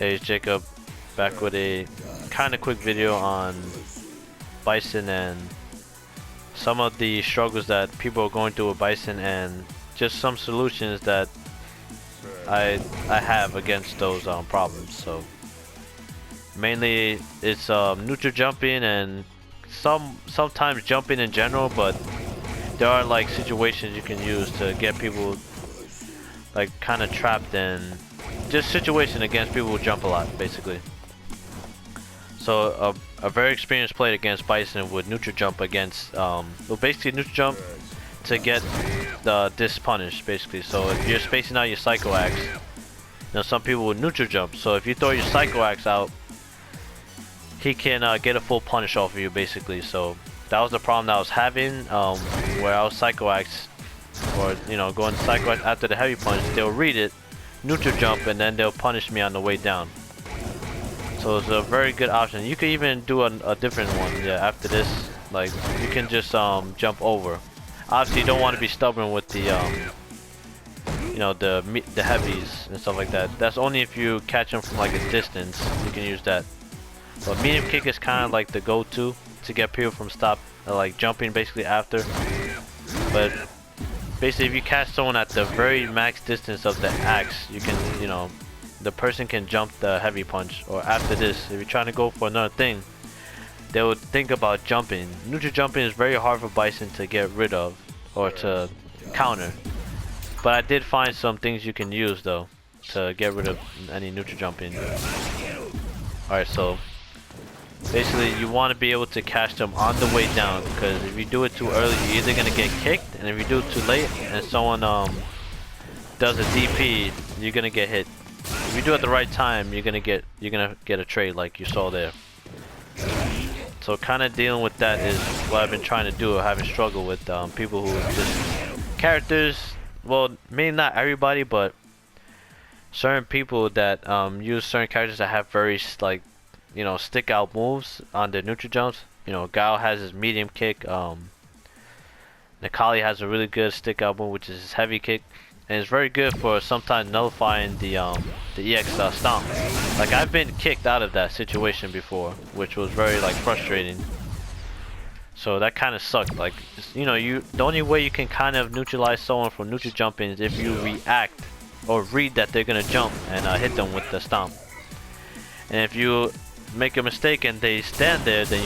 Hey, it's Jacob, back with a kind of quick video on Bison and some of the struggles that people are going through with Bison and just some solutions that I have against those problems. So mainly it's neutral jumping and sometimes jumping in general, but there are like situations you can use to get people like kind of trapped in just situation against people who jump a lot, basically. So a very experienced player against Bison would neutral jump against well, basically neutral jump to get this punish, basically. So if you're spacing out your Psycho Axe, you know, some people would neutral jump. So if you throw your Psycho Axe out, he can get a full punish off of you, basically. So that was the problem that I was having, where I was Psycho Axe, or you know, going Psycho Axe after the heavy punch. They'll read it, neutral jump, and then they'll punish me on the way down. So it's a very good option. You could even do a different one. Yeah, after this, like you can just jump over. Obviously, you don't want to be stubborn with the you know, the heavies and stuff like that. That's only if you catch them from like a distance. You can use that. But medium kick is kind of like the go-to to get people from like jumping basically after. But basically, if you catch someone at the very max distance of the axe, you can, you know, the person can jump the heavy punch. Or after this, if you're trying to go for another thing, they would think about jumping. Neutral jumping is very hard for Bison to get rid of or to counter. But I did find some things you can use though to get rid of any neutral jumping. Alright, so basically you want to be able to catch them on the way down, because if you do it too early, you're either going to get kicked, and if you do it too late and someone does a DP, you're going to get hit. If you do it at the right time, you're gonna get a trade like you saw there. So kind of dealing with that is what I've been trying to do. Having struggled with people who just characters. Well, maybe not everybody, but certain people that use certain characters that have very like, you know, stick out moves on their neutral jumps. You know, Gao has his medium kick. Nikali has a really good stick out move, which is his heavy kick. And it's very good for sometimes nullifying the EX stomp. Like I've been kicked out of that situation before, which was very like frustrating. So that kind of sucked. Like, you know, the only way you can kind of neutralize someone from neutral jumping is if you react or read that they're gonna jump and hit them with the stomp. And if you make a mistake and they stand there, then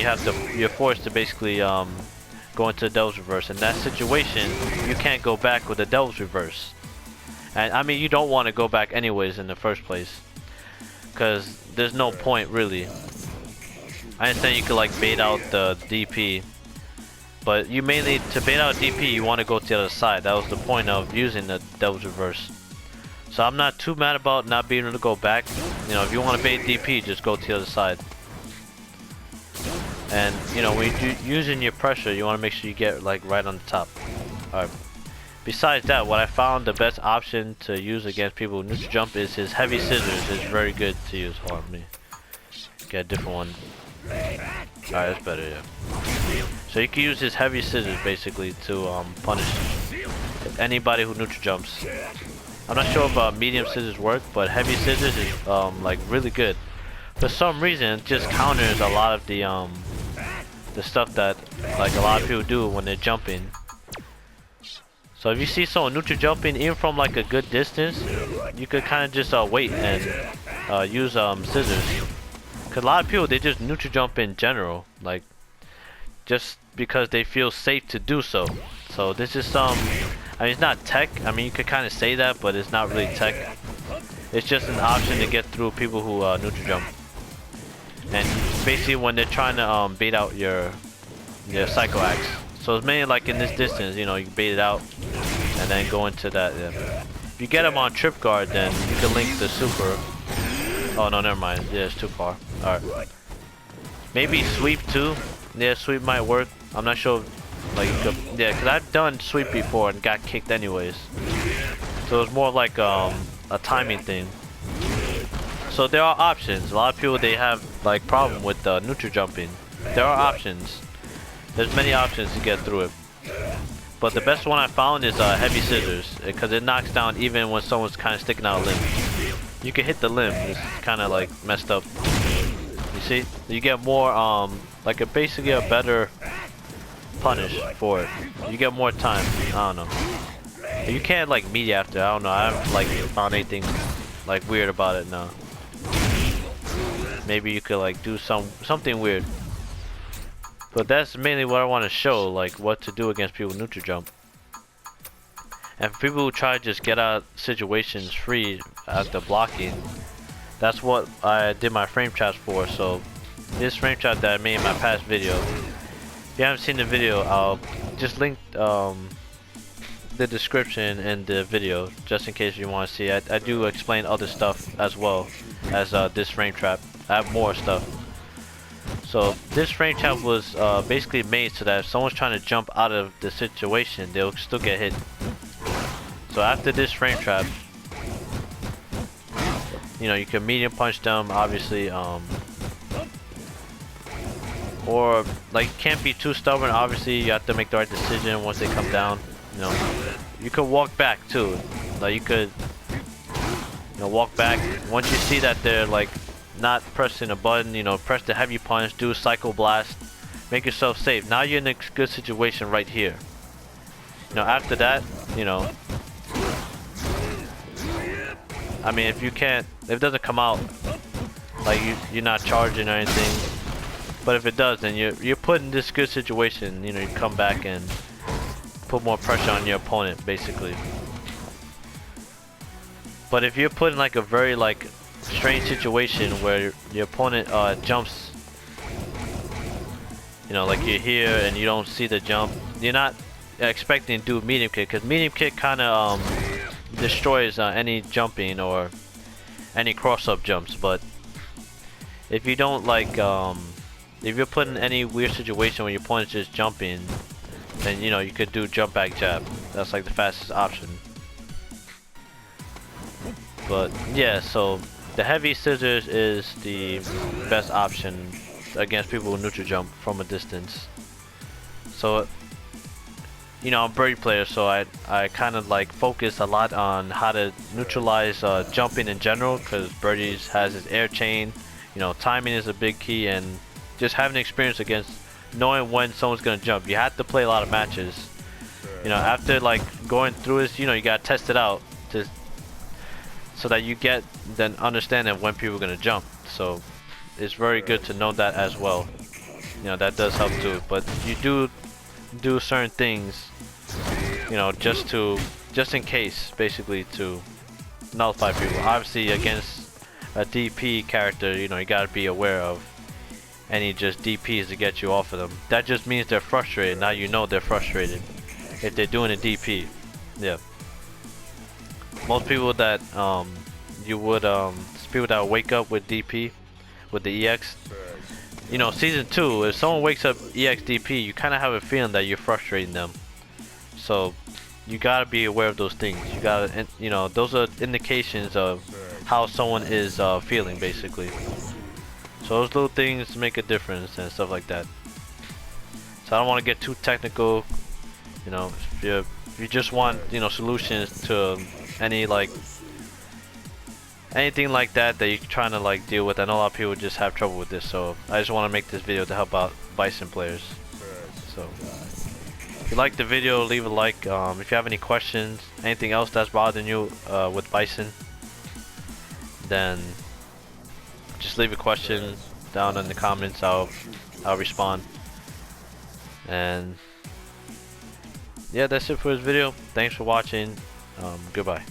you're forced to basically go into the Devil's Reverse. In that situation, you can't go back with the Devil's Reverse. And I mean, you don't want to go back anyways in the first place, because there's no point really. I understand you could like bait out the DP, but you mainly, to bait out DP, you want to go to the other side. That was the point of using the Devil's Reverse. So I'm not too mad about not being able to go back. You know, if you want to bait DP, just go to the other side. And you know, when you're using your pressure, you want to make sure you get like right on the top. Alright. Besides that, what I found the best option to use against people who neutral jump is his heavy scissors. Is very good to use. Hold on, let me get a different one. Alright, that's better, yeah. So you can use his heavy scissors basically to punish anybody who neutral jumps. I'm not sure if medium scissors work, but heavy scissors is like really good. For some reason, it just counters a lot of the stuff that like a lot of people do when they're jumping. So if you see someone neutral jumping, even from like a good distance, you could kind of just wait and use scissors. Cause a lot of people, they just neutral jump in general, like just because they feel safe to do so. So this is I mean, it's not tech. I mean, you could kind of say that, but it's not really tech. It's just an option to get through people who neutral jump. And basically, when they're trying to bait out your Psycho Axe. So it's mainly like in this distance, you know, you bait it out and then go into that. Yeah. If you get them on trip guard, then you can link the super. Oh no, never mind. Yeah, it's too far. Alright. Maybe sweep too. Yeah, sweep might work. I'm not sure. Like, yeah, because I've done sweep before and got kicked anyways. So it's more like a timing thing. So there are options. A lot of people, they have like problem with neutral jumping. There are options. There's many options to get through it. But the best one I found is heavy scissors, because it knocks down even when someone's kind of sticking out a limb. you can hit the limb. It's kind of like messed up. You see, you get more like basically a better punish for it. You get more time. I don't know. You can't like meet after. I don't know. I haven't like found anything like weird about it. No. Maybe you could like do something weird. But that's mainly what I want to show, like what to do against people with neutral jump. And for people who try to just get out of situations free after blocking, that's what I did my frame traps for. So this frame trap that I made in my past video, if you haven't seen the video, I'll just link the description in the video just in case you want to see. I do explain other stuff as well as this frame trap. I have more stuff. So this frame trap was basically made so that if someone's trying to jump out of the situation, they'll still get hit. So after this frame trap, you know, you can medium punch them, obviously, or like can't be too stubborn. Obviously, you have to make the right decision once they come down. You know, you could walk back too. Like you could, you know, walk back once you see that they're like not pressing a button. You know, press the heavy punch, do a psycho blast, make yourself safe. Now you're in a good situation right here. You know, after that, you know, I mean, if it doesn't come out, like you're not charging or anything. But if it does, then you're put in this good situation. You know, you come back and put more pressure on your opponent, basically. But if you're put in like a very like strange situation where your opponent jumps, you know, like you're here and you don't see the jump, you're not expecting to do medium kick, because medium kick kind of destroys any jumping or any cross-up jumps. But if you don't like if you're put in any weird situation where your opponent's just jumping, then you know you could do jump back jab. That's like the fastest option. But yeah, so the heavy scissors is the best option against people who neutral jump from a distance. So you know, I'm a birdie player, so I kind of like focus a lot on how to neutralize jumping in general, because birdies has his air chain. You know, timing is a big key, and just having experience against knowing when someone's gonna jump. You have to play a lot of matches. You know, after like going through this, you know, you gotta test it out so that you get then understanding of when people are gonna jump. So it's very good to know that as well. You know, that does help too. But you do certain things, you know, just in case, basically, to nullify people. Obviously against a DP character, you know, you gotta be aware of any just DPs to get you off of them. That just means they're frustrated. Now you know they're frustrated if they're doing a DP. Yeah. Most people that people that wake up with DP, with the EX, you know, season 2, if someone wakes up EX DP, you kind of have a feeling that you're frustrating them. So you gotta be aware of those things. You gotta, you know, those are indications of how someone is feeling, basically. So those little things make a difference and stuff like that. So I don't want to get too technical. You know, if you just want, you know, solutions to any like anything like that you're trying to like deal with. I know a lot of people just have trouble with this, so I just want to make this video to help out Bison players. So if you like the video, leave a like. If you have any questions, anything else that's bothering you with Bison, then just leave a question down in the comments. I'll respond. And yeah, that's it for this video. Thanks for watching. Goodbye.